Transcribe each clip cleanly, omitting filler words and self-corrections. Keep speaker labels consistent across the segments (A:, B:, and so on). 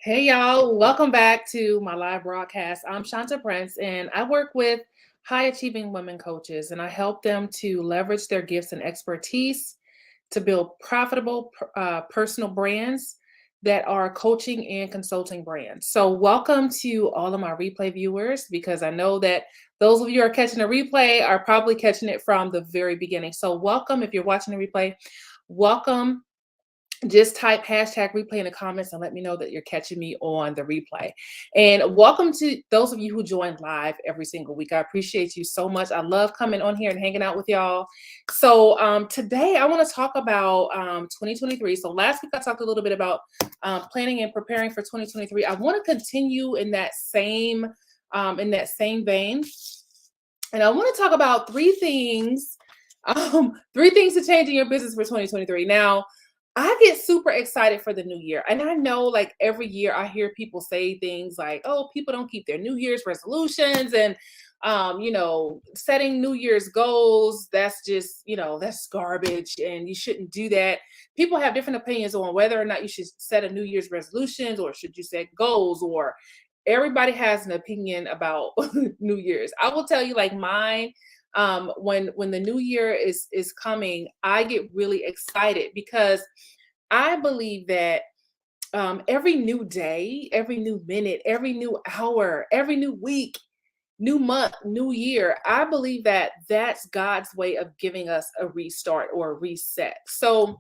A: Hey y'all, welcome back to my live broadcast. I'm Shanta Prince and I work with high achieving women coaches and I help them to leverage their gifts and expertise to build profitable personal brands that are coaching and consulting brands. So, welcome to all of my replay viewers because I know that those of you who are catching a replay are probably catching it from the very beginning. So, welcome if you're watching the replay. Welcome, just type hashtag replay in the comments and let me know that you're catching me on the replay. And welcome to those of you who join live every single week. I appreciate you so much. I love coming on here and hanging out with y'all. So today I want to talk about 2023. So last week I talked a little bit about planning and preparing for 2023. I want to continue in that same vein. And I want to talk about three things to change in your business for 2023. Now, I get super excited for the new year. And I know like every year I hear people say things like, oh, people don't keep their New Year's resolutions and setting New Year's goals, that's just, that's garbage and you shouldn't do that. People have different opinions on whether or not you should set a New Year's resolutions or should you set goals, or everybody has an opinion about New Year's. I will tell you like mine. When the new year is coming, I get really excited because I believe that every new day, every new minute, every new hour, every new week, new month, new year, I believe that that's God's way of giving us a restart or a reset. So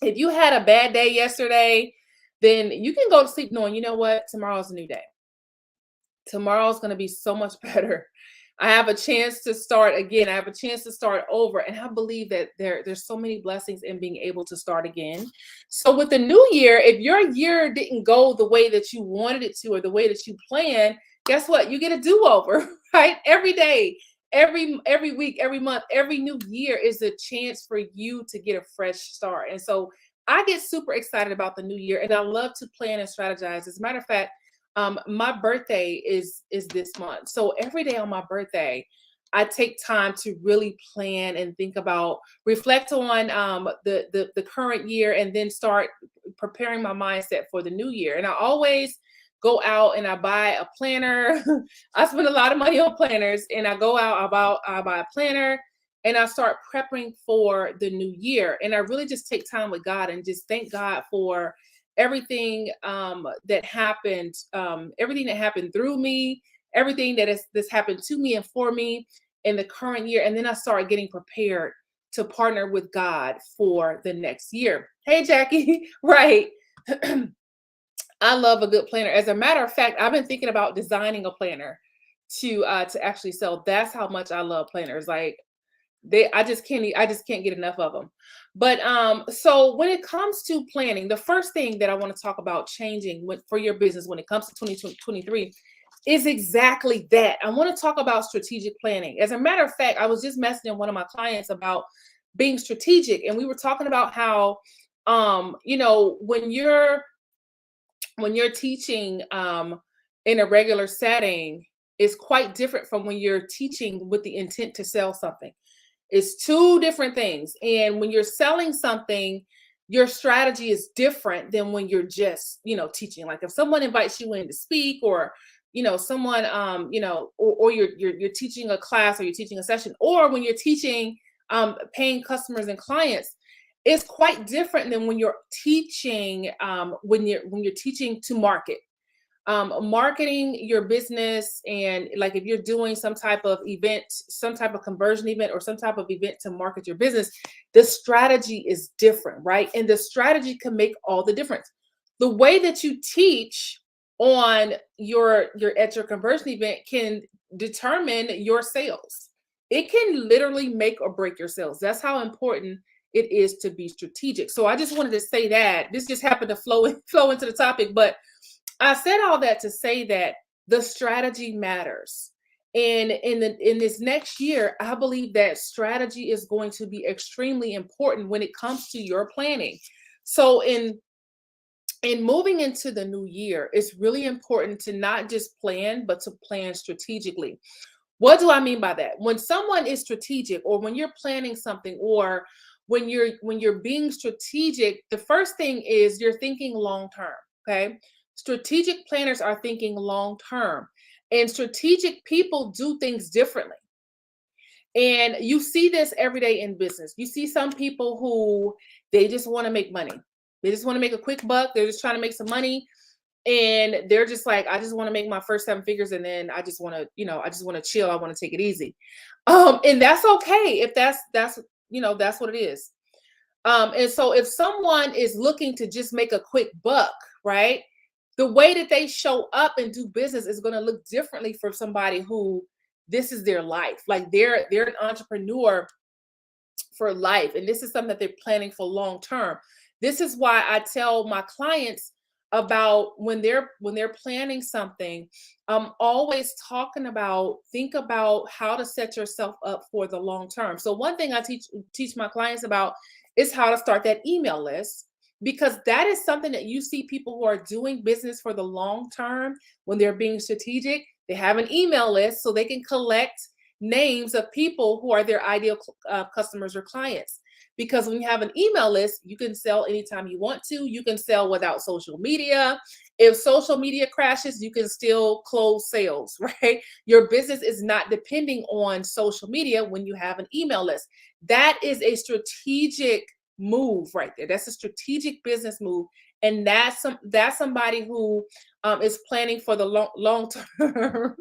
A: if you had a bad day yesterday, then you can go to sleep knowing, you know what, tomorrow's a new day. Tomorrow's going to be so much better. I have a chance to start again. I have a chance to start over. And I believe that there's so many blessings in being able to start again. So with the new year, if your year didn't go the way that you wanted it to or the way that you planned, guess what? You get a do-over, right? Every day, every week, every month, every new year is a chance for you to get a fresh start. And so I get super excited about the new year and I love to plan and strategize. As a matter of fact, my birthday is this month. So every day on my birthday, I take time to really plan and think about, reflect on the current year, and then start preparing my mindset for the new year. And I always go out and I buy a planner. I spend a lot of money on planners, and I go out I buy a planner and I start prepping for the new year. And I really just take time with God and just thank God for everything that happened, everything that happened through me, everything that's happened to me and for me in the current year. And then I started getting prepared to partner with God for the next year. Hey, Jackie, right. I love a good planner. As a matter of fact, I've been thinking about designing a planner to actually sell. That's how much I love planners. Like I just can't get enough of them. But so when it comes to planning, the first thing that I want to talk about changing for your business when it comes to 2023 is exactly that. I want to talk about strategic planning. As a matter of fact, I was just messaging one of my clients about being strategic, and we were talking about how when you're teaching in a regular setting is quite different from when you're teaching with the intent to sell something. It's two different things. And when you're selling something, your strategy is different than when you're just, teaching. Like if someone invites you in to speak, or, someone, or you're teaching a class or you're teaching a session, or when you're teaching paying customers and clients, it's quite different than when you're teaching, when you're teaching to market. Marketing your business, and like if you're doing some type of event, some type of conversion event, or some type of event to market your business, the strategy is different, right? And the strategy can make all the difference. The way that you teach on your at your conversion event can determine your sales. It can literally make or break your sales. That's how important it is to be strategic. So I just wanted to say that. This just happened to flow into the topic, but I said all that to say that the strategy matters. And in this next year, I believe that strategy is going to be extremely important when it comes to your planning. So in moving into the new year, it's really important to not just plan, but to plan strategically. What do I mean by that? When someone is strategic, or when you're planning something, or when you're being strategic, the first thing is you're thinking long term. Okay. Strategic planners are thinking long term, and strategic people do things differently. And you see this every day in business. You see some people who they just want to make money. They just want to make a quick buck. They're just trying to make some money. And they're just like, I just want to make my first 7 figures and then I just want to, I just want to chill. I want to take it easy. And that's okay if that's what it is. And so if someone is looking to just make a quick buck, right? The way that they show up and do business is going to look differently for somebody who this is their life. Like they're an entrepreneur for life, and this is something that they're planning for long term. This is why I tell my clients about when they're planning something, I'm always talking about think about how to set yourself up for the long term. So one thing I teach my clients about is how to start that email list, because that is something that you see people who are doing business for the long term. When they're being strategic, they have an email list so they can collect names of people who are their ideal customers or clients. Because when you have an email list, you can sell anytime you want to. You can sell without social media. If social media crashes, you can still close sales, right? Your business is not depending on social media when you have an email list. That is a strategic move right there. That's a strategic business move. And that's somebody who is planning for the long term.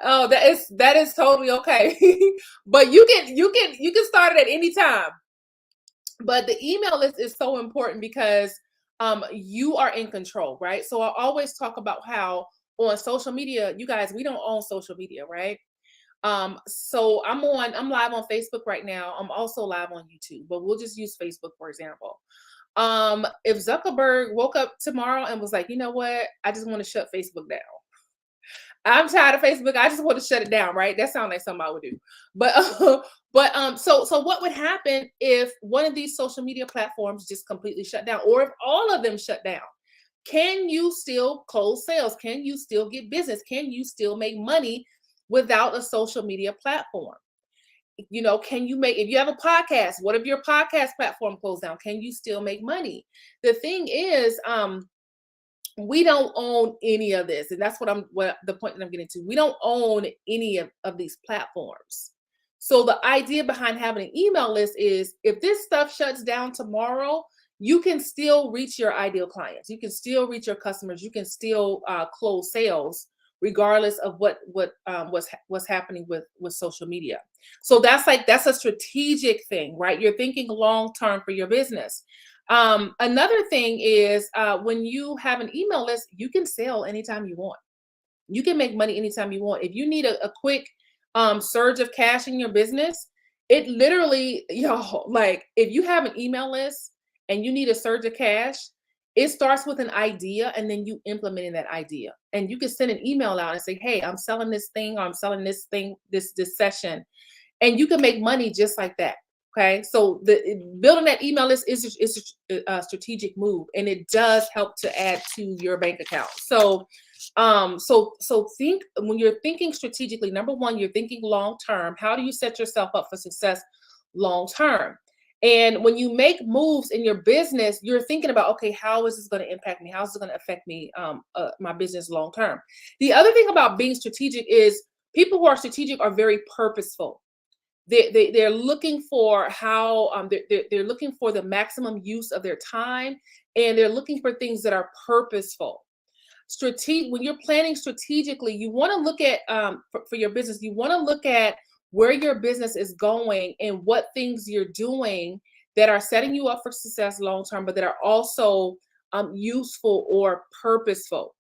A: Oh, that is totally okay. But you can start it at any time. But the email list is so important because you are in control, right? So I always talk about how on social media, you guys, we don't own social media, right? So I'm live on Facebook right now. I'm also live on YouTube, but we'll just use Facebook for example. If Zuckerberg woke up tomorrow and was like, you know what, I just want to shut Facebook down. I'm tired of Facebook. I just want to shut it down, right? That sounds like something I would do. But so what would happen if one of these social media platforms just completely shut down, or if all of them shut down? Can you still close sales? Can you still get business? Can you still make money without a social media platform? Can you make, if you have a podcast, what if your podcast platform closed down? Can you still make money? The thing is, we don't own any of this. And that's what the point that I'm getting to. We don't own any of these platforms. So the idea behind having an email list is if this stuff shuts down tomorrow, you can still reach your ideal clients. You can still reach your customers. You can still close sales regardless of what's happening with social media. So that's a strategic thing, right? You're thinking long term for your business. Another thing is when you have an email list, you can sell anytime you want. You can make money anytime you want. If you need a quick surge of cash in your business, it literally, like if you have an email list and you need a surge of cash, it starts with an idea and then you implementing that idea. And you can send an email out and say, hey, I'm selling this thing, or I'm selling this thing, this session. And you can make money just like that. Okay, so building that email list is a strategic move, and it does help to add to your bank account. So, so think when you're thinking strategically. Number one, you're thinking long term. How do you set yourself up for success long term? And when you make moves in your business, you're thinking about, okay, how is this going to impact me? How is it going to affect me, my business long term? The other thing about being strategic is people who are strategic are very purposeful. They're looking for how they're looking for the maximum use of their time, and they're looking for things that are purposeful. When you're planning strategically, you want to look at for your business, you want to look at where your business is going and what things you're doing that are setting you up for success long term, but that are also useful or purposeful.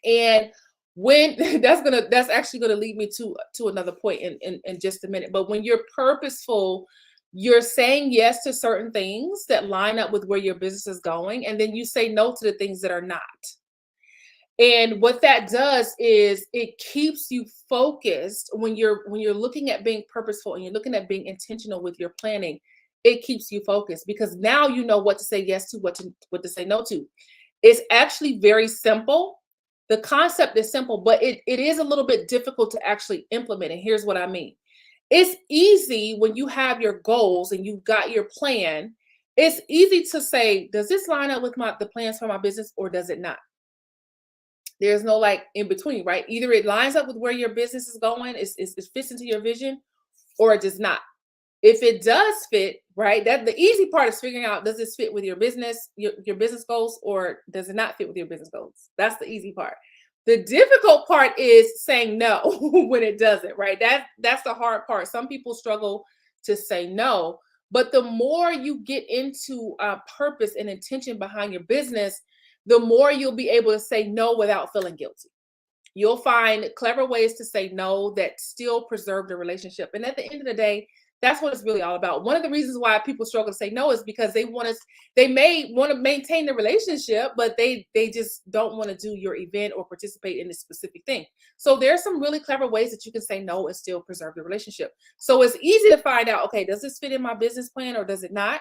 A: And when that's actually gonna lead me to another point in just a minute. But when you're purposeful, you're saying yes to certain things that line up with where your business is going, and then you say no to the things that are not. And what that does is it keeps you focused when you're looking at being purposeful and you're looking at being intentional with your planning. It keeps you focused because now you know what to say yes to, what to say no to. It's actually very simple. The concept is simple, but it is a little bit difficult to actually implement. And here's what I mean. It's easy when you have your goals and you've got your plan. It's easy to say, does this line up with the plans for my business or does it not? There's no like in between, right? Either it lines up with where your business is going, it fits into your vision, or it does not. If it does fit, right, that the easy part is figuring out, does this fit with your business, your business goals, or does it not fit with your business goals? That's the easy part. The difficult part is saying no when it doesn't, right? That's the hard part. Some people struggle to say no, but the more you get into purpose and intention behind your business, the more you'll be able to say no without feeling guilty. You'll find clever ways to say no that still preserve the relationship. And at the end of the day, that's what it's really all about. One of the reasons why people struggle to say no is because they may want to maintain the relationship, but they just don't want to do your event or participate in this specific thing. So there's some really clever ways that you can say no and still preserve the relationship. So it's easy to find out, okay, does this fit in my business plan or does it not?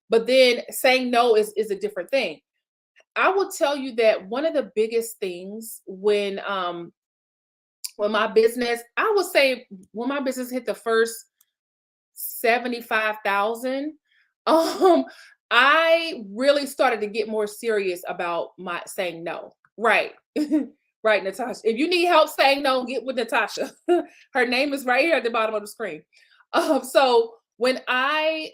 A: But then saying no is a different thing. I will tell you that one of the biggest things when my business, I would say when my business hit the first 75,000, um, I really started to get more serious about my saying no. Right. Right, Natasha. If you need help saying no, get with Natasha. Her name is right here at the bottom of the screen. So when I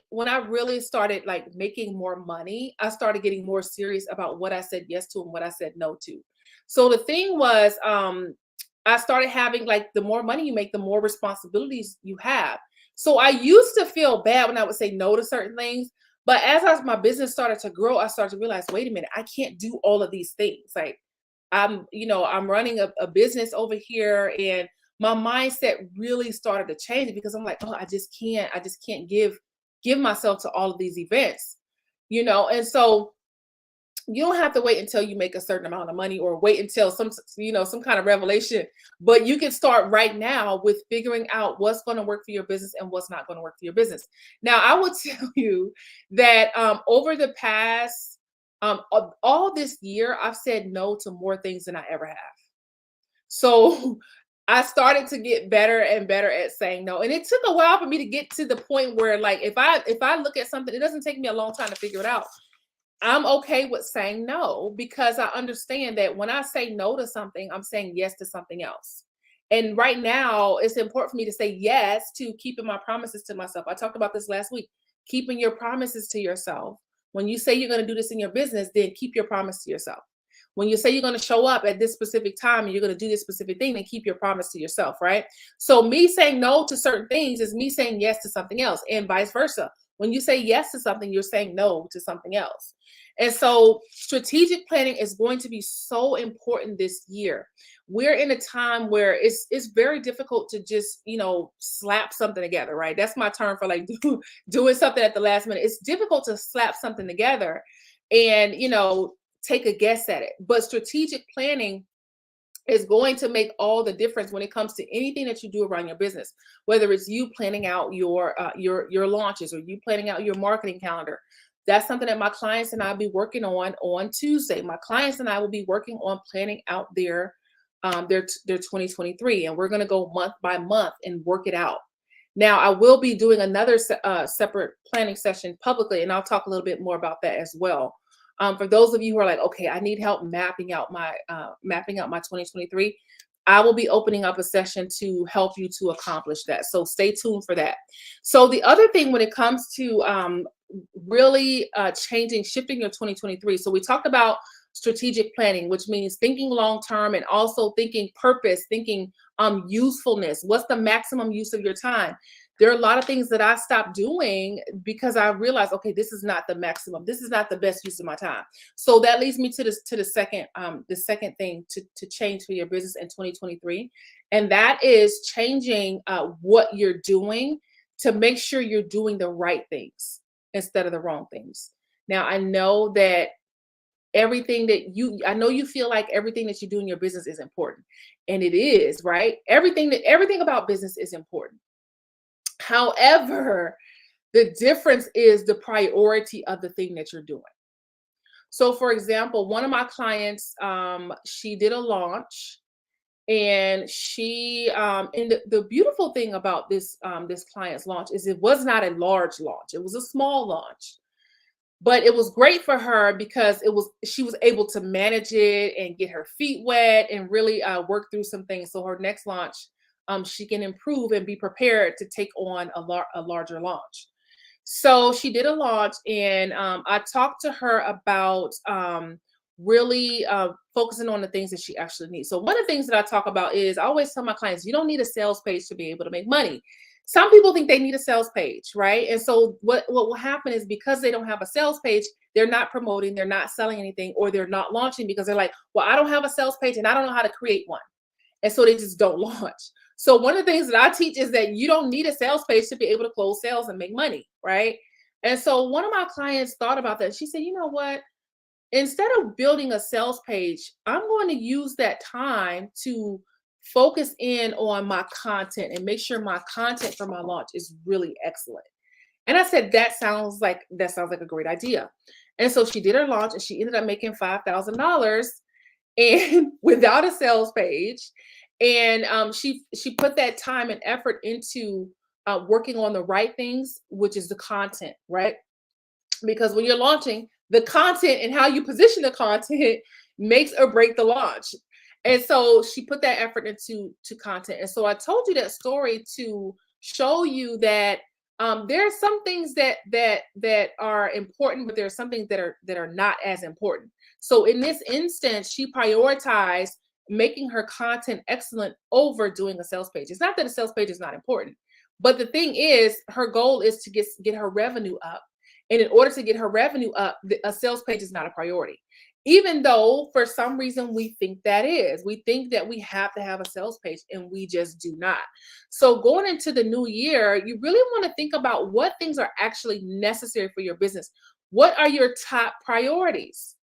A: really started like making more money, I started getting more serious about what I said yes to and what I said no to. So the thing was, I started having like the more money you make, the more responsibilities you have. So I used to feel bad when I would say no to certain things. But my business started to grow, I started to realize, wait a minute, I can't do all of these things. Like I'm running a business over here, and my mindset really started to change because I'm like, oh, I just can't give myself to all of these events, and so you don't have to wait until you make a certain amount of money or wait until some kind of revelation, but you can start right now with figuring out what's going to work for your business and what's not going to work for your business. Now I would tell you that over the past all this year, I've said no to more things than I ever have. So I started to get better and better at saying no, and it took a while for me to get to the point where, like, if I look at something, it doesn't take me a long time to figure it out. I'm okay with saying no because I understand that when I say no to something, I'm saying yes to something else. And right now, it's important for me to say yes to keeping my promises to myself. I talked about this last week. Keeping your promises to yourself. When you say you're going to do this in your business, then keep your promise to yourself. When you say you're going to show up at this specific time and you're going to do this specific thing, then keep your promise to yourself, right? So me saying no to certain things is me saying yes to something else, and vice versa. When you say yes to something, you're saying no to something else. And so strategic planning is going to be so important this year. We're in a time where it's very difficult to just, slap something together, right? That's my term for like doing something at the last minute. It's difficult to slap something together and, take a guess at it. But strategic planning is going to make all the difference when it comes to anything that you do around your business, whether it's you planning out your launches or you planning out your marketing calendar. That's something that my clients and I will be working on Tuesday. My clients and I will be working on planning out their 2023, and we're going to go month by month and work it out. Now, I will be doing another separate planning session publicly, and I'll talk a little bit more about that as well. For those of you who are like, okay, I need help mapping out my 2023, I will be opening up a session to help you to accomplish that. So stay tuned for that. So the other thing when it comes to really shifting your 2023. So we talked about strategic planning, which means thinking long term and also thinking purpose, thinking usefulness. What's the maximum use of your time? There are a lot of things that I stopped doing because I realized, okay, this is not the maximum. This is not the best use of my time. So that leads me to the second thing to change for your business in 2023, and that is changing what you're doing to make sure you're doing the right things instead of the wrong things. Now, I know that I know you feel like everything that you do in your business is important, and it is, right? Everything about business is important. However, the difference is the priority of the thing that you're doing. So, for example, one of my clients, she did a launch, and the beautiful thing about this client's launch is it was not a large launch; it was a small launch. But it was great for her because she was able to manage it and get her feet wet and really work through some things. So her next launch, she can improve and be prepared to take on a larger launch. So she did a launch, and I talked to her about really focusing on the things that she actually needs. So one of the things that I talk about is I always tell my clients, you don't need a sales page to be able to make money. Some people think they need a sales page, right? And so what will happen is because they don't have a sales page, they're not promoting, they're not selling anything, or they're not launching because they're like, well, I don't have a sales page and I don't know how to create one. And so they just don't launch. So one of the things that I teach is that you don't need a sales page to be able to close sales and make money, right? And so one of my clients thought about that. She said, you know what? Instead of building a sales page, I'm going to use that time to focus in on my content and make sure my content for my launch is really excellent. And I said, that sounds like a great idea. And so she did her launch and she ended up making $5,000 and without a sales page. And she put that time and effort into working on the right things, which is the content, right? Because when you're launching, the content and how you position the content makes or break the launch. And so she put that effort into content. And so I told you that story to show you that there are some things that are important, but there are some things that are not as important. So in this instance, she prioritized making her content excellent over doing a sales page. It's not that a sales page is not important, but the thing is, her goal is to get her revenue up. And in order to get her revenue up, a sales page is not a priority. Even though for some reason we think that is. We think that we have to have a sales page and we just do not. So going into the new year, you really want to think about what things are actually necessary for your business. What are your top priorities?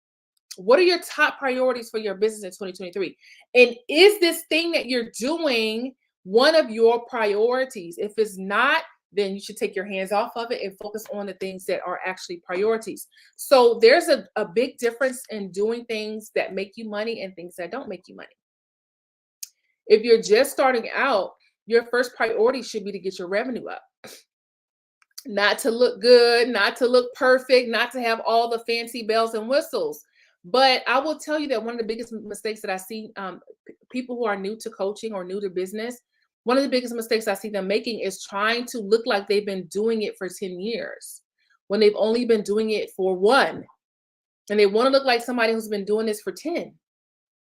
A: What are your top priorities for your business in 2023? And is this thing that you're doing one of your priorities? If it's not, then you should take your hands off of it and focus on the things that are actually priorities. So there's a big difference in doing things that make you money and things that don't make you money. If you're just starting out, your first priority should be to get your revenue up. Not to look good, not to look perfect, not to have all the fancy bells and whistles. But I will tell you that one of the biggest mistakes that I see people who are new to coaching or new to business, one of the biggest mistakes I see them making is trying to look like they've been doing it for 10 years when they've only been doing it for 1. And they want to look like somebody who's been doing this for 10.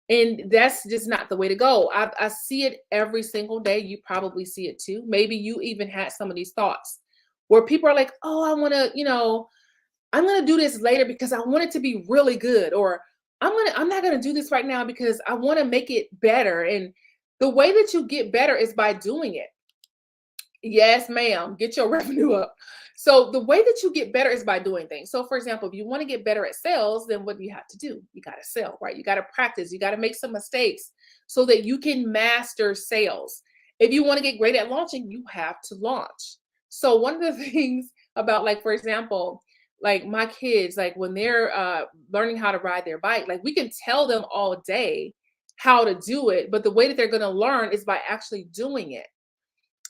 A: And that's just not the way to go. I see it every single day. You probably see it too. Maybe you even had some of these thoughts where people are like, oh, I want to, I'm going to do this later because I want it to be really good. Or I'm not going to do this right now because I want to make it better. And the way that you get better is by doing it. Yes, ma'am. Get your revenue up. So the way that you get better is by doing things. So for example, if you want to get better at sales, then what do you have to do? You got to sell, right? You got to practice. You got to make some mistakes so that you can master sales. If you want to get great at launching, you have to launch. So one of the things about, like, for example, like my kids, like when they're learning how to ride their bike, like we can tell them all day how to do it, but the way that they're going to learn is by actually doing it.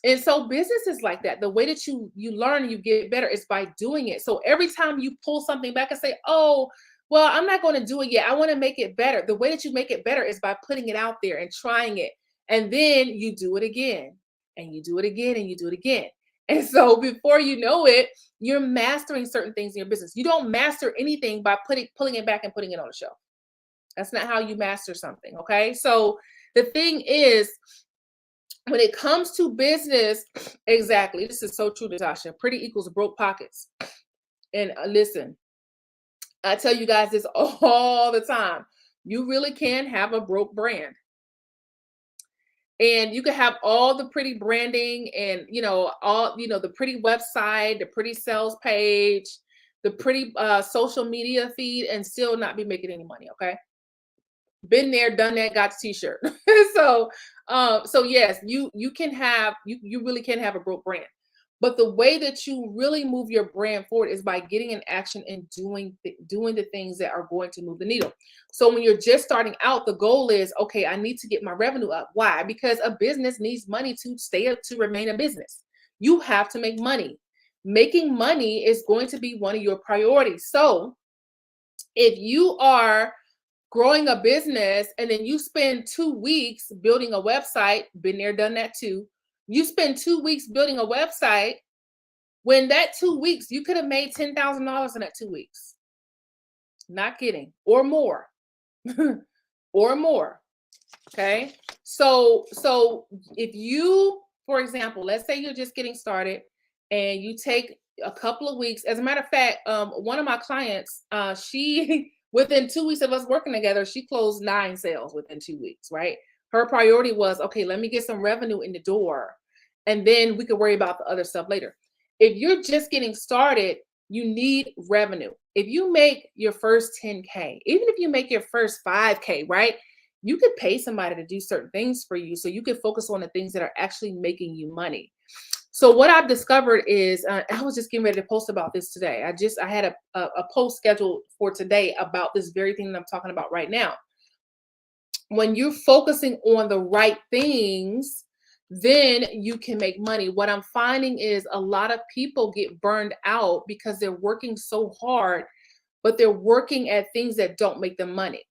A: And so business is like that. The way that you learn and you get better is by doing it. So every time you pull something back and say, oh, well, I'm not going to do it yet, I want to make it better. The way that you make it better is by putting it out there and trying it. And then you do it again and you do it again and you do it again. And so before you know it, you're mastering certain things in your business. You don't master anything by pulling it back and putting it on a shelf. That's not how you master something. Okay. So the thing is, when it comes to business, exactly. This is so true, Natasha. Pretty equals broke pockets. And listen, I tell you guys this all the time. You really can have a broke brand. And you can have all the pretty branding and, the pretty website, the pretty sales page, the pretty social media feed, and still not be making any money. Okay. Been there, done that, got the t-shirt. So yes, you really can have a broke brand. But the way that you really move your brand forward is by getting in action and doing the things that are going to move the needle. So when you're just starting out, the goal is, okay, I need to get my revenue up. Why? Because a business needs money to stay up, to remain a business. You have to make money. making money is going to be one of your priorities. So if you are growing a business and then you spend 2 weeks building a website, been there, done that too. You spend 2 weeks building a website, when that 2 weeks, you could have made $10,000 in that 2 weeks. Not kidding, or more, or more. Okay. So if you, for example, let's say you're just getting started and you take a couple of weeks. As a matter of fact, one of my clients, she within 2 weeks of us working together, she closed 9 sales within 2 weeks, right? Her priority was, okay, let me get some revenue in the door and then we could worry about the other stuff later. If you're just getting started, you need revenue. If you make your first 10K, even if you make your first 5K, right? You could pay somebody to do certain things for you so you can focus on the things that are actually making you money. So what I've discovered is, I was just getting ready to post about this today. I had a post scheduled for today about this very thing that I'm talking about right now. When you're focusing on the right things, then you can make money. What I'm finding is a lot of people get burned out because they're working so hard, but they're working at things that don't make them money.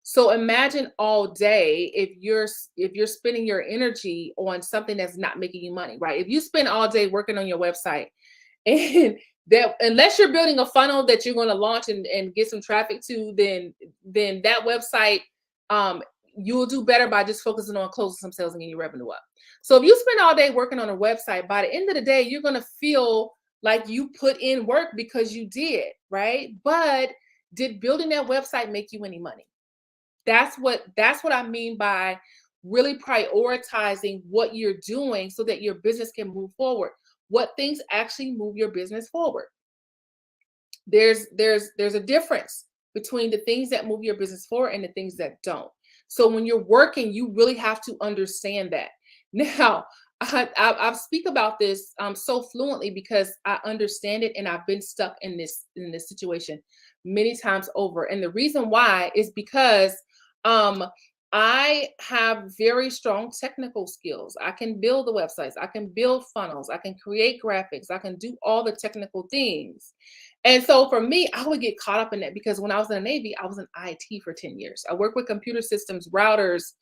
A: So imagine all day if you're spending your energy on something that's not making you money, right? If you spend all day working on your website and that, unless you're building a funnel that you're going to launch and get some traffic to, then that website, you'll do better by just focusing on closing some sales and getting your revenue up. So if you spend all day working on a website, by the end of the day, you're going to feel like you put in work because you did, right? But did building that website make you any money? That's what I mean by really prioritizing what you're doing so that your business can move forward. What things actually move your business forward? There's a difference between the things that move your business forward and the things that don't. So when you're working, you really have to understand that. Now, I speak about this so fluently because I understand it and I've been stuck in this situation many times over. And the reason why is because I have very strong technical skills. I can build the websites, I can build funnels, I can create graphics, I can do all the technical things. And so for me, I would get caught up in that because when I was in the Navy, I was in IT for 10 years. I worked with computer systems, routers,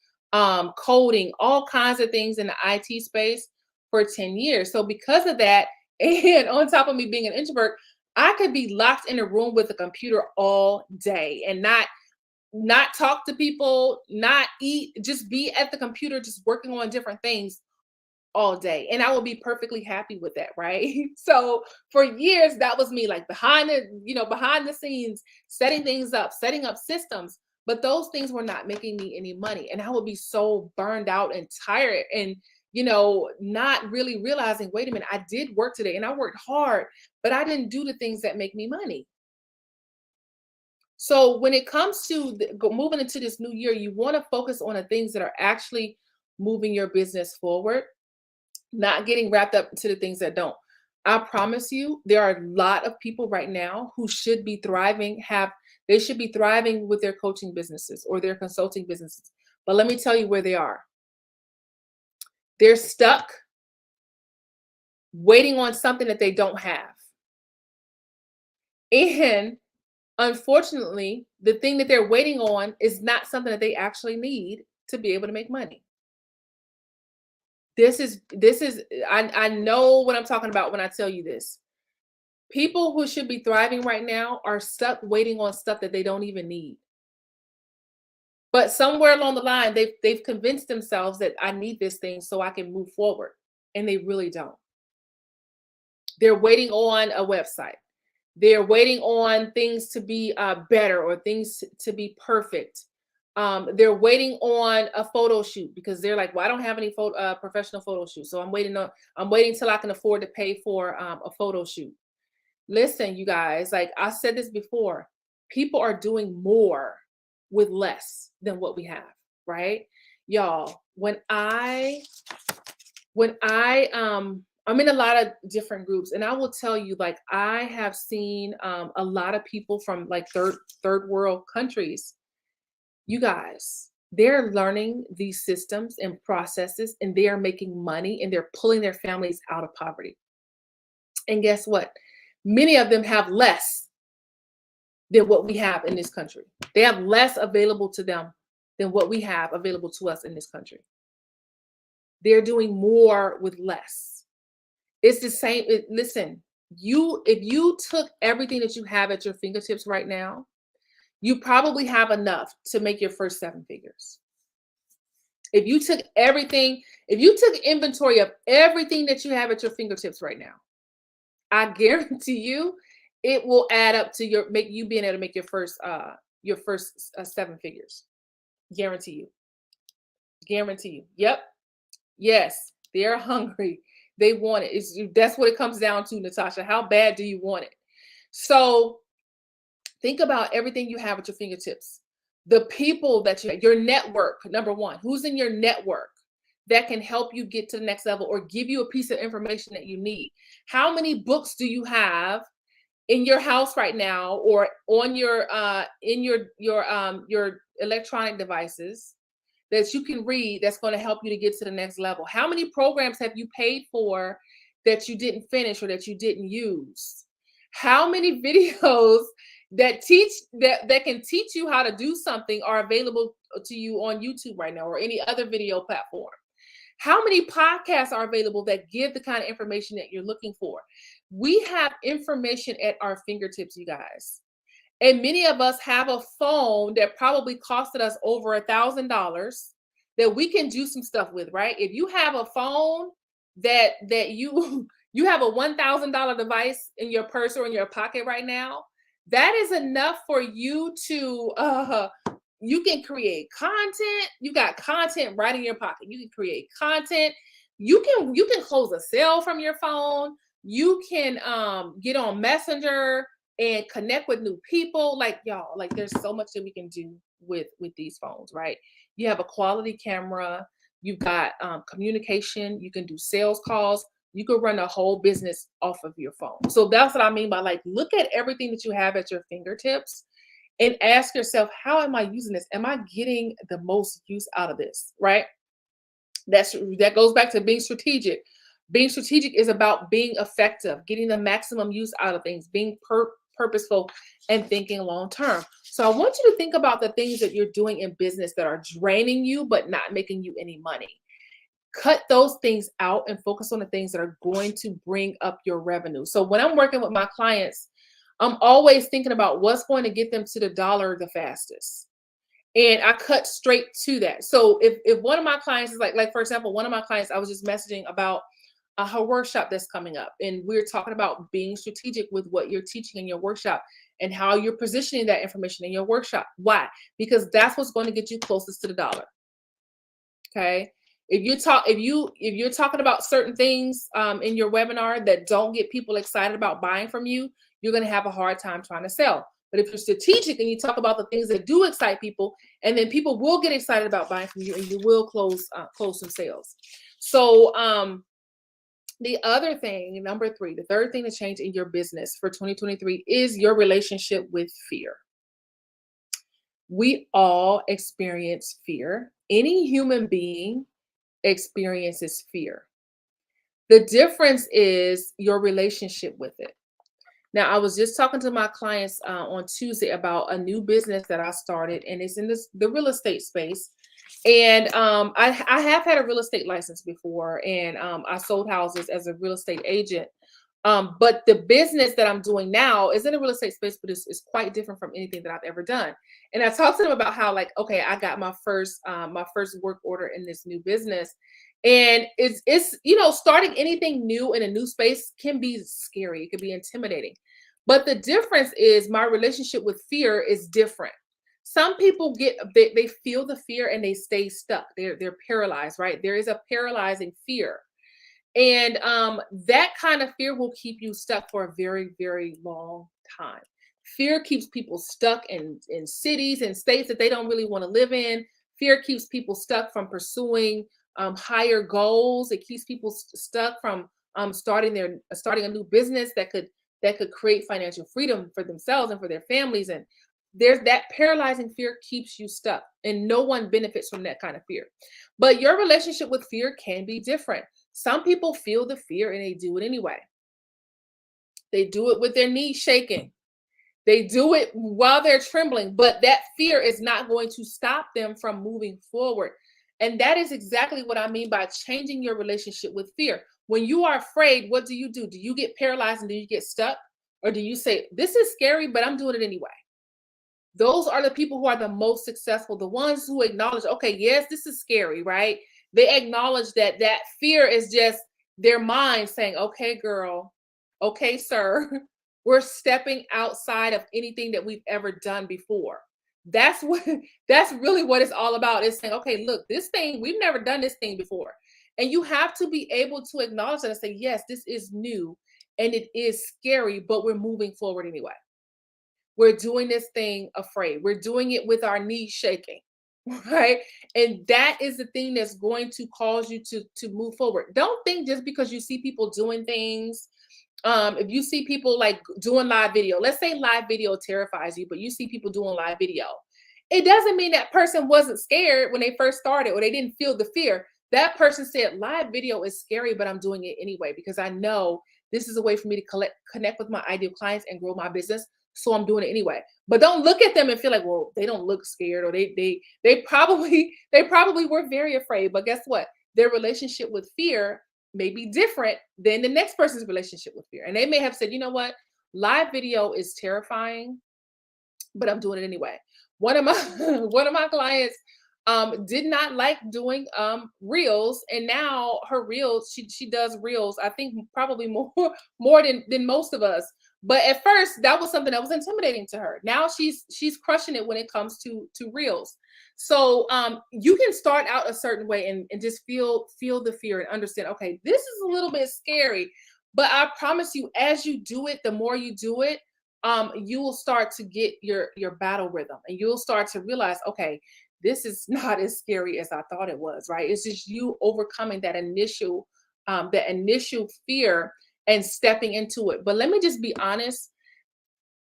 A: coding, all kinds of things in the IT space for 10 years. So because of that, and on top of me being an introvert, I could be locked in a room with a computer all day and not talk to people, not eat, just be at the computer, just working on different things all day. And I will be perfectly happy with that, right? So for years, that was me, like behind the scenes, setting things up, setting up systems. But those things were not making me any money. And I would be so burned out and tired and not really realizing, wait a minute, I did work today and I worked hard, but I didn't do the things that make me money. So when it comes to moving into this new year, you want to focus on the things that are actually moving your business forward, not getting wrapped up into the things that don't. I promise you, there are a lot of people right now who should be thriving, they should be thriving with their coaching businesses or their consulting businesses. But let me tell you where they are. They're stuck waiting on something that they don't have. And unfortunately, the thing that they're waiting on is not something that they actually need to be able to make money. This is I know what I'm talking about when I tell you this. People who should be thriving right now are stuck waiting on stuff that they don't even need. But somewhere along the line, they've convinced themselves that I need this thing so I can move forward, and they really don't. They're waiting on a website. They're waiting on things to be better or things to be perfect. They're waiting on a photo shoot because they're like, well, I don't have any professional photo shoot, so I'm waiting till I can afford to pay for a photo shoot. Listen, you guys, like I said this before, people are doing more with less than what we have, right? Y'all, I'm in a lot of different groups, and I will tell you, like, I have seen a lot of people from like third world countries. You guys, they're learning these systems and processes, and they are making money, and they're pulling their families out of poverty. And guess what? Many of them have less than what we have in this country. They have less available to them than what we have available to us in this country. They're doing more with less. It's the same. Listen, if you took everything that you have at your fingertips right now, you probably have enough to make your first 7 figures. If you took everything, if you took inventory of everything that you have at your fingertips right now, I guarantee you it will add up to make you being able to make your first 7 figures. Guarantee you. Guarantee you. Yep. Yes, they're hungry. They want it. That's what it comes down to, Natasha. How bad do you want it? So think about everything you have at your fingertips. The people that your network, number one, who's in your network that can help you get to the next level or give you a piece of information that you need. How many books do you have in your house right now or on your in your electronic devices that you can read that's going to help you to get to the next level? How many programs have you paid for that you didn't finish or that you didn't use? How many videos that can teach you how to do something are available to you on YouTube right now or any other video platform? How many podcasts are available that give the kind of information that you're looking for? We have information at our fingertips, you guys. And many of us have a phone that probably costed us over $1,000 that we can do some stuff with, right? If you have a phone that you you have a $1,000 device in your purse or in your pocket right now, that is enough for you to you can create content. You got content right in your pocket. You can create content. You can close a sale from your phone. You can get on Messenger and connect with new people. Like y'all, like there's so much that we can do with these phones, right? You have a quality camera. You've got communication. You can do sales calls. You can run a whole business off of your phone. So that's what I mean by like, look at everything that you have at your fingertips and ask yourself, how am I using this? Am I getting the most use out of this? Right? That goes back to being strategic. Being strategic is about being effective, getting the maximum use out of things, being purposeful and thinking long term. So I want you to think about the things that you're doing in business that are draining you but not making you any money. Cut those things out and focus on the things that are going to bring up your revenue. So when I'm working with my clients, I'm always thinking about what's going to get them to the dollar the fastest. And I cut straight to that. So if one of my clients is like for example, one of my clients, I was just messaging about her workshop that's coming up. And we're talking about being strategic with what you're teaching in your workshop and how you're positioning that information in your workshop. Why? Because that's what's going to get you closest to the dollar. Okay. If you're talking about certain things in your webinar that don't get people excited about buying from you, you're going to have a hard time trying to sell. But if you're strategic and you talk about the things that do excite people, and then people will get excited about buying from you, and you will close some sales. So the other thing, number 3, the third thing to change in your business for 2023 is your relationship with fear. We all experience fear. Any human being experiences fear. The difference is your relationship with it. Now, I was just talking to my clients on Tuesday about a new business that I started, and it's in the real estate space. And I have had a real estate license before, and I sold houses as a real estate agent. But the business that I'm doing now is in the real estate space, but it's quite different from anything that I've ever done. And I talked to them about how, like, okay, I got my first work order in this new business. And it's starting anything new in a new space can be scary. It can be intimidating. But the difference is my relationship with fear is different. Some people they feel the fear and they stay stuck. They're paralyzed, right? There is a paralyzing fear. And that kind of fear will keep you stuck for a very, very long time. Fear keeps people stuck in cities and states that they don't really want to live in. Fear keeps people stuck from pursuing higher goals. It keeps people stuck from starting a new business that could create financial freedom for themselves and for their families. And there's that paralyzing fear keeps you stuck, and no one benefits from that kind of fear. But your relationship with fear can be different. Some people feel the fear and they do it anyway. They do it with their knees shaking. They do it while they're trembling, but that fear is not going to stop them from moving forward. And that is exactly what I mean by changing your relationship with fear. When you are afraid, what do? Do you get paralyzed and do you get stuck? Or do you say, this is scary, but I'm doing it anyway? Those are the people who are the most successful, the ones who acknowledge, okay, yes, this is scary, right? They acknowledge that that fear is just their mind saying, okay, girl, okay, sir, we're stepping outside of anything that we've ever done before. That's what that's really what it's all about. It's saying, okay, look, this thing, we've never done this thing before. And you have to be able to acknowledge that and say, yes, this is new and it is scary, but we're moving forward anyway. We're doing this thing afraid. We're doing it with our knees shaking, right? And that is the thing that's going to cause you to move forward. Don't think just because you see people doing things, if you see people like doing live video, let's say live video terrifies you, but you see people doing live video, it doesn't mean that person wasn't scared when they first started or they didn't feel the fear. That person said live video is scary, but I'm doing it anyway because I know this is a way for me to connect with my ideal clients and grow my business. So I'm doing it anyway. But don't look at them and feel like, well, they don't look scared, or they probably they probably were very afraid. But guess what? Their relationship with fear may be different than the next person's relationship with fear. And they may have said, you know what? Live video is terrifying, but I'm doing it anyway. One of my one of my clients did not like doing reels, and now her reels, she does reels, I think probably more than most of us. But at first that was something that was intimidating to her. Now she's crushing it when it comes to reels. So you can start out a certain way and just feel the fear and understand, okay, this is a little bit scary, but I promise you, as you do it, the more you do it, you will start to get your battle rhythm, and you'll start to realize, okay, this is not as scary as I thought it was, right? It's just you overcoming that initial fear and stepping into it. But let me just be honest,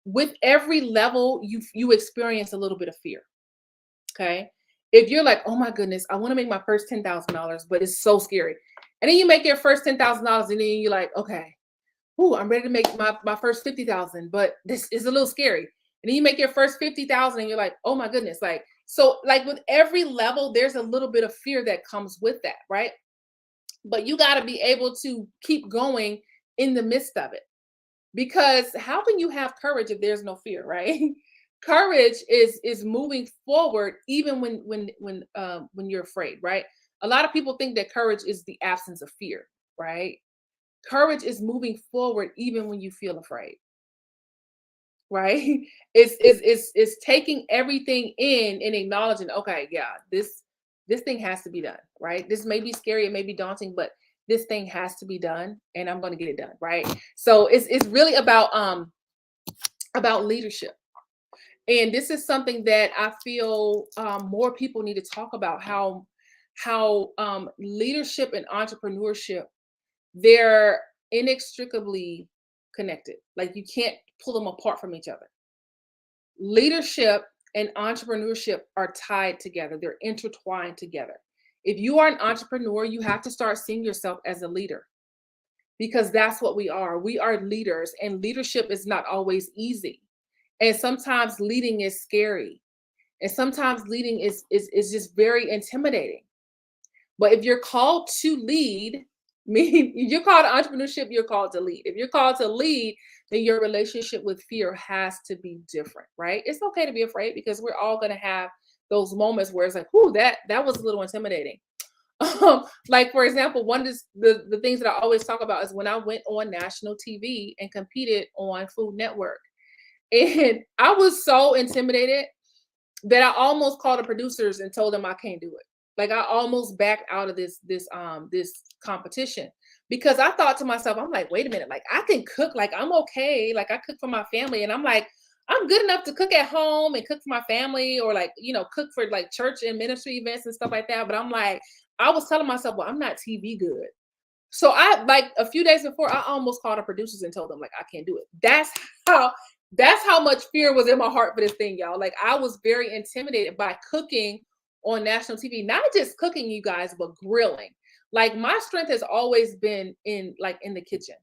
A: with every level, you experience a little bit of fear. Okay. If you're like, oh my goodness, I want to make my first $10,000, but it's so scary. And then you make your first $10,000 and then you're like, okay, ooh, I'm ready to make my first 50,000, but this is a little scary. And then you make your first 50,000 and you're like, oh my goodness. Like, so like with every level, there's a little bit of fear that comes with that, right? But you got to be able to keep going in the midst of it. Because how can you have courage if there's no fear, right? Courage is moving forward even when you're afraid, right? A lot of people think that courage is the absence of fear, right? Courage is moving forward even when you feel afraid, right? It's taking everything in and acknowledging, okay, yeah, this thing has to be done, right? This may be scary, it may be daunting, but this thing has to be done, and I'm going to get it done, right? So it's really about leadership. And this is something that I feel more people need to talk about, how leadership and entrepreneurship, they're inextricably connected. Like you can't pull them apart from each other. Leadership and entrepreneurship are tied together. They're intertwined together. If you are an entrepreneur, you have to start seeing yourself as a leader, because that's what we are. We are leaders, and leadership is not always easy. And sometimes leading is scary. And sometimes leading is just very intimidating. But if you're called to lead, meaning you're called to entrepreneurship, you're called to lead. If you're called to lead, then your relationship with fear has to be different, right? It's okay to be afraid, because we're all going to have those moments where it's like, whoo, that was a little intimidating. Like for example, one of the things that I always talk about is when I went on national TV and competed on Food Network. And I was so intimidated that I almost called the producers and told them I can't do it. Like I almost backed out of this competition, because I thought to myself, I'm like, wait a minute, like I can cook, like I'm okay, like I cook for my family, and I'm like, I'm good enough to cook at home and cook for my family, or like, cook for like church and ministry events and stuff like that. But I'm like, I was telling myself, well, I'm not TV good. So I, like a few days before, I almost called the producers and told them like I can't do it. That's how much fear was in my heart for this thing, y'all. Like I was very intimidated by cooking on national TV, not just cooking, you guys, but grilling. Like my strength has always been in the kitchen.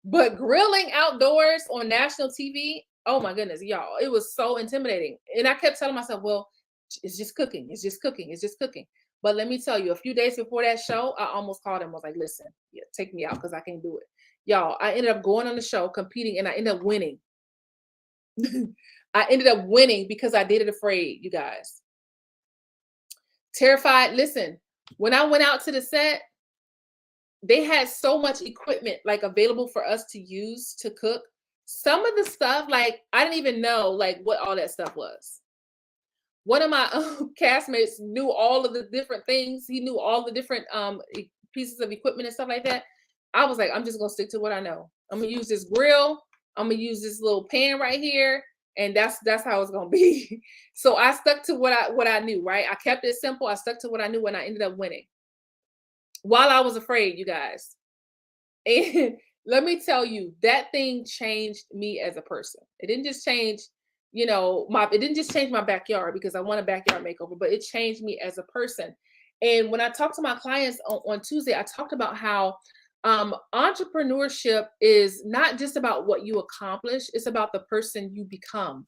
A: But grilling outdoors on national TV, oh my goodness, y'all, it was so intimidating. And I kept telling myself, well, it's just cooking, it's just cooking, it's just cooking. But let me tell you, a few days before that show, I almost called him. I was like, listen, yeah, take me out because I can't do it. Y'all, I ended up going on the show, competing, and I ended up winning. I ended up winning because I did it afraid, you guys. Terrified. Listen, when I went out to the set, they had so much equipment like available for us to use to cook. Some of the stuff, like I didn't even know like what all that stuff was. One of my castmates knew all of the different things. He knew all the different pieces of equipment and stuff like that. I was like, I'm just gonna stick to what I know. I'm gonna use this grill. I'm gonna use this little pan right here, and that's how it's gonna be. So I stuck to what I knew. Right, I kept it simple. I stuck to what I knew, and I ended up winning. While I was afraid, you guys. And let me tell you, that thing changed me as a person. It didn't just change, it didn't just change my backyard because I want a backyard makeover, but it changed me as a person. And when I talked to my clients on Tuesday, I talked about how entrepreneurship is not just about what you accomplish, it's about the person you become.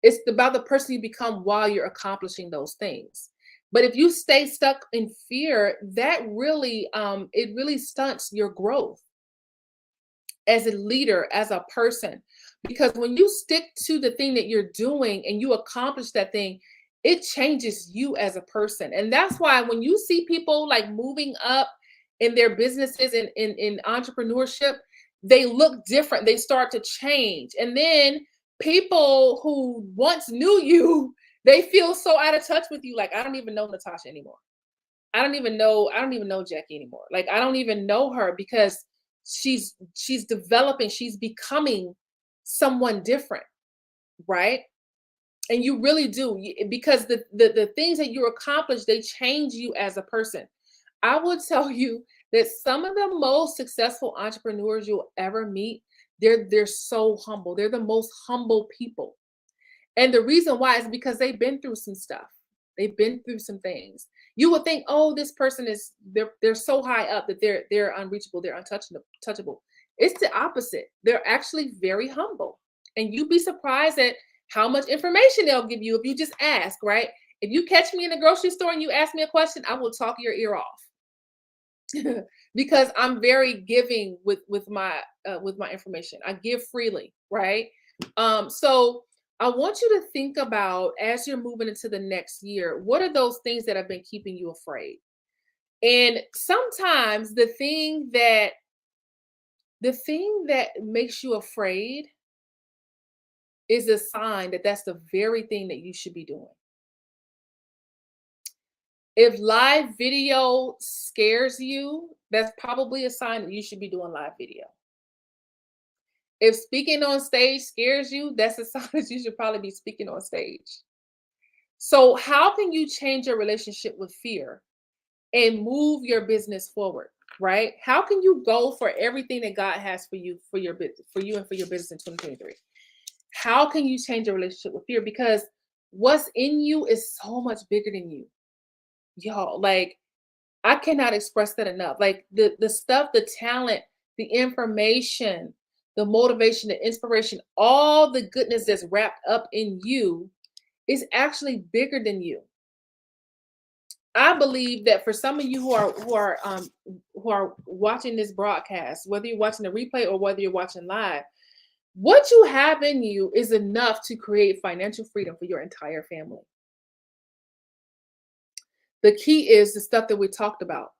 A: It's about the person you become while you're accomplishing those things. But if you stay stuck in fear, that really it really stunts your growth as a leader, as a person. Because when you stick to the thing that you're doing and you accomplish that thing, it changes you as a person. And that's why when you see people like moving up in their businesses and in entrepreneurship, they look different. They start to change. And then people who once knew you, they feel so out of touch with you. Like, I don't even know Natasha anymore. I don't even know Jackie anymore. Like, I don't even know her because she's developing, she's becoming someone different, right? And you really do, because the things that you accomplish, they change you as a person. I will tell you that some of the most successful entrepreneurs you'll ever meet, they're so humble. They're the most humble people. And the reason why is because they've been through some stuff. They've been through some things. You would think, oh, this person is they're so high up that they're unreachable, they're untouchable. It's the opposite. They're actually very humble. And you'd be surprised at how much information they'll give you if you just ask, right? If you catch me in the grocery store and you ask me a question, I will talk your ear off. Because I'm very giving with my information. I give freely, right? So I want you to think about, as you're moving into the next year, what are those things that have been keeping you afraid? And sometimes the thing that makes you afraid is a sign that that's the very thing that you should be doing. If live video scares you, that's probably a sign that you should be doing live video. If speaking on stage scares you, that's a sign that you should probably be speaking on stage. So, how can you change your relationship with fear and move your business forward, right? How can you go for everything that God has for you, for your and for your business in 2023? How can you change your relationship with fear? Because what's in you is so much bigger than you. Y'all, like, I cannot express that enough. Like, the stuff, the talent, the information, the motivation, the inspiration, all the goodness that's wrapped up in you is actually bigger than you. I believe that for some of you who are watching this broadcast, whether you're watching the replay or whether you're watching live, what you have in you is enough to create financial freedom for your entire family. The key is the stuff that we talked about.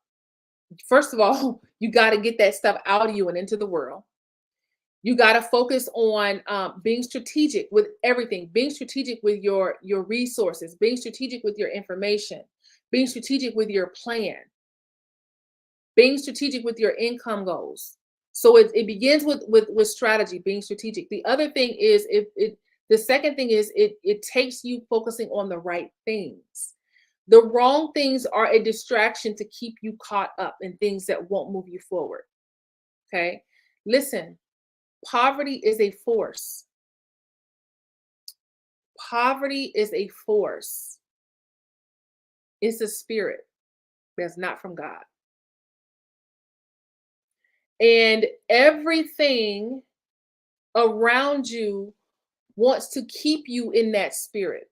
A: First of all, you got to get that stuff out of you and into the world. You got to focus on being strategic with everything, being strategic with your resources, being strategic with your information, being strategic with your plan, being strategic with your income goals. So it begins with strategy, being strategic. The other thing is the second thing is it takes you focusing on the right things. The wrong things are a distraction to keep you caught up in things that won't move you forward. Okay? Listen, poverty is a force. Poverty is a force. It's a spirit that's not from God. And everything around you wants to keep you in that spirit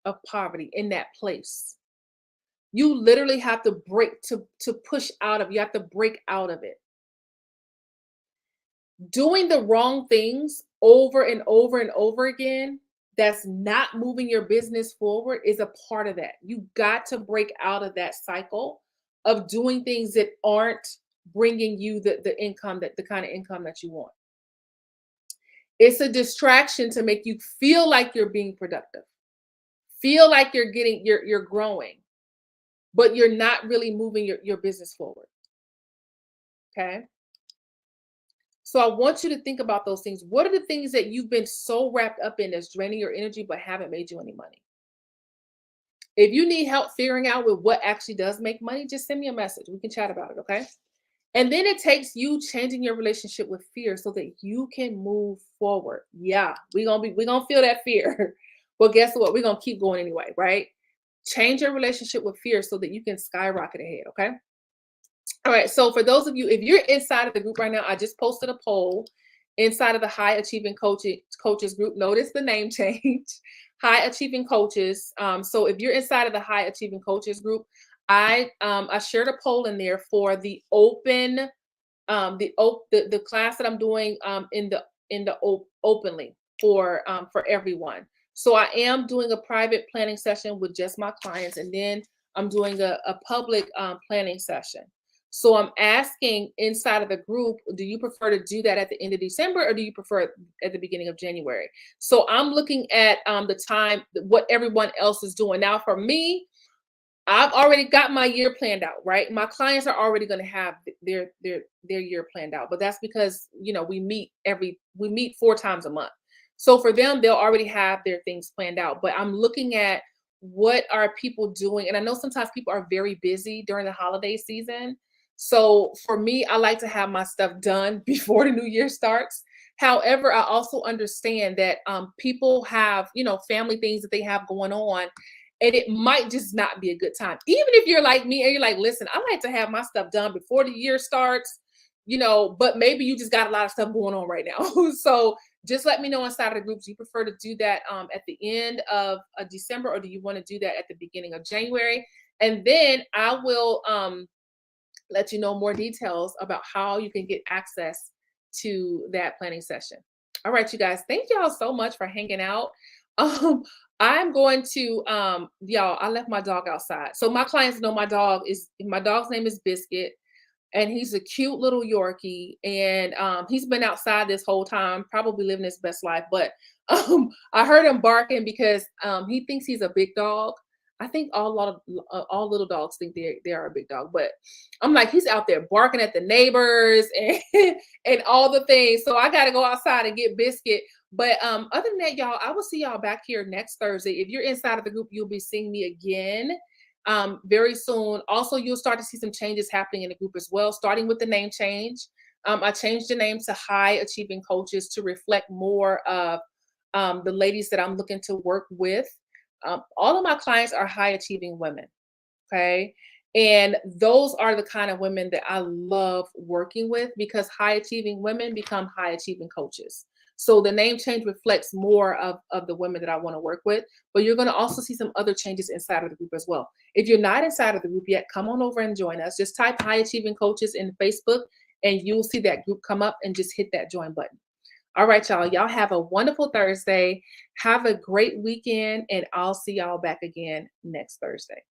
A: of poverty, in that place. You literally have to break to push out of, you have to break out of it. Doing the wrong things over and over and over again that's not moving your business forward is a part of that. You got to break out of that cycle of doing things that aren't bringing you the income, that the kind of income that you want. It's a distraction to make you feel like you're being productive, feel like you're growing, but you're not really moving your business forward. Okay. So I want you to think about those things. What are the things that you've been so wrapped up in that's draining your energy but haven't made you any money? If you need help figuring out with what actually does make money, just send me a message. We can chat about it, okay? And then it takes you changing your relationship with fear so that you can move forward. Yeah, we're gonna feel that fear. But guess what? We're gonna keep going anyway, right? Change your relationship with fear so that you can skyrocket ahead, okay? All right. So for those of you, if you're inside of the group right now, I just posted a poll inside of the High Achieving Coaches group. Notice the name change, High Achieving Coaches. So if you're inside of the High Achieving Coaches group, I shared a poll in there for the open the class that I'm doing openly for everyone. So I am doing a private planning session with just my clients, and then I'm doing a public planning session. So I'm asking inside of the group, do you prefer to do that at the end of December, or do you prefer it at the beginning of January? So I'm looking at the time, what everyone else is doing. Now for me, I've already got my year planned out, right? My clients are already going to have their year planned out, but that's because, you know, we meet 4 times a month. So for them, they'll already have their things planned out, but I'm looking at what are people doing. And I know sometimes people are very busy during the holiday season. So for me, I like to have my stuff done before the new year starts. However, I also understand that people have, you know, family things that they have going on, and it might just not be a good time. Even if you're like me and you're like, listen, I like to have my stuff done before the year starts, you know, but maybe you just got a lot of stuff going on right now. So just let me know inside of the groups. Do you prefer to do that at the end of December, or do you want to do that at the beginning of January? And then I will let you know more details about how you can get access to that planning session. All right, you guys, thank y'all so much for hanging out. Um, I'm going to y'all, I left my dog outside. So my clients know my dog's name is Biscuit, and he's a cute little Yorkie, and he's been outside this whole time, probably living his best life. But I heard him barking because he thinks he's a big dog. I think all little dogs think they are a big dog, but I'm like, he's out there barking at the neighbors and and all the things. So I got to go outside and get Biscuit. But other than that, y'all, I will see y'all back here next Thursday. If you're inside of the group, you'll be seeing me again very soon. Also, you'll start to see some changes happening in the group as well, starting with the name change. I changed the name to High Achieving Coaches to reflect more of the ladies that I'm looking to work with. All of my clients are high achieving women. Okay. And those are the kind of women that I love working with, because high achieving women become high achieving coaches. So the name change reflects more of the women that I want to work with, but you're going to also see some other changes inside of the group as well. If you're not inside of the group yet, come on over and join us. Just type High Achieving Coaches in Facebook and you'll see that group come up, and just hit that join button. All right, y'all. Y'all have a wonderful Thursday. Have a great weekend, and I'll see y'all back again next Thursday.